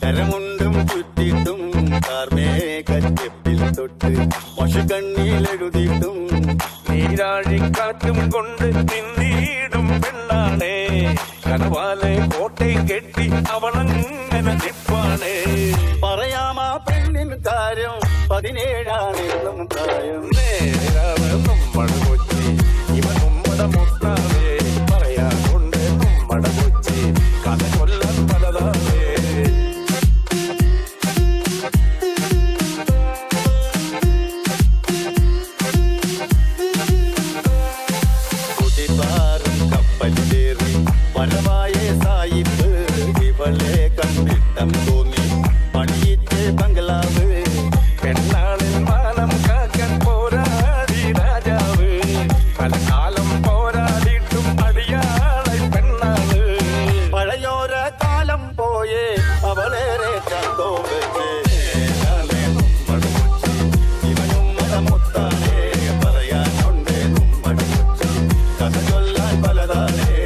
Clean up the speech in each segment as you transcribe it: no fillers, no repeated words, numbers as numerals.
കരമുണ്ടും ചുറ്റിട്ടും കാർമേഘത്തിൽ തൊട്ട് മഷുകണ്ണിലെഴുതിയിട്ടും നീരാഴിക്കാറ്റും കൊണ്ട് നിന്നീടും പെണ്ണാണേ കനവാലെ കോട്ടയും കെട്ടി അവളങ്ങനെ നിപ്പാണേ. പറയാമാ പെണ്ണിൻ കാര്യം 17 പ്രായം. നേരാണ് നമ്മട കൊച്ചി ഇവ നമ്മട മുത്താവേ പറയാറുണ്ട് നമ്മട കൊച്ചി കഥ കൊല്ലാൻ പലതാവേ. കുടിപാറും കപ്പലിലേറി വരവായ സായിപ്പ് ഇവളെ കണ്ടിട്ടം തോന്നി പണിയിച്ച് ബംഗ്ലാവ്. പെണ്ണാളിൽ മാനം കാക്കാൻ പോരാടി രാജാവ് പല കാലം പോരാടിയിട്ടും അടിയാളെ പെണ്ണാള്. പഴയോര കാലം പോയേ അവളേറെ ചന്തോ വെച്ച് ഇവനും മതമുത്താനേ പറയാനുണ്ട് നമ്മട കൊച്ചി കഥ ചൊല്ലാൻ പലതാനേ.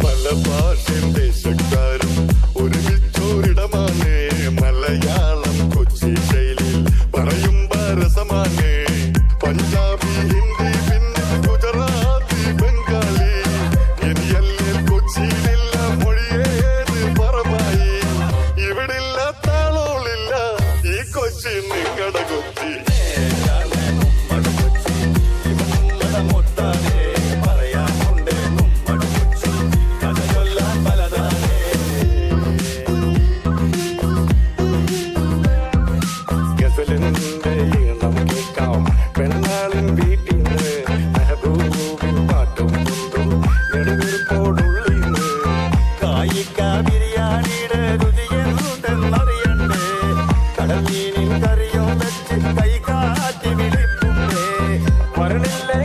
പല ഭാഷയും ദേശക്കാരും ഒരുമിച്ചോരിടമാണ് മലയാളം കൊച്ചി ശൈലിയിൽ പറയുമ്പോ രസമാണ്. പഞ്ചാബി ഹിന്ദി പിന്നെ ഗുജറാത്തി ബംഗാളി ഇനിയല്ലേ കൊച്ചിയിലില്ല മൊഴിയേത് പറമായി. ഇവിടില്ല താളോളില്ല ഈ കൊച്ചി നിങ്ങടെ കൊച്ചി. മതമുത്താനേ പറയാനുണ്ട് നമ്മട കൊച്ചി കഥ ചൊല്ലാൻ പലതാനേ. ഗസലിന്റെ ഈണം കേൾക്കാം പെണ്ണാളിൻ വീട്ടിന്ന് മെഹബൂബിൻ പാട്ടും കൊണ്ടും നെടുവീർപ്പോടുള്ളിന്ന്. കായിക്ക ബിരിയാണിയുടെ രുചിയെന്തെന്നറിയണ്ടേ കടൽ മീനിൻ കറിയോ വെച്ച് കൈകാട്ടി വിളിപ്പുണ്ടേ. വരണില്ലേ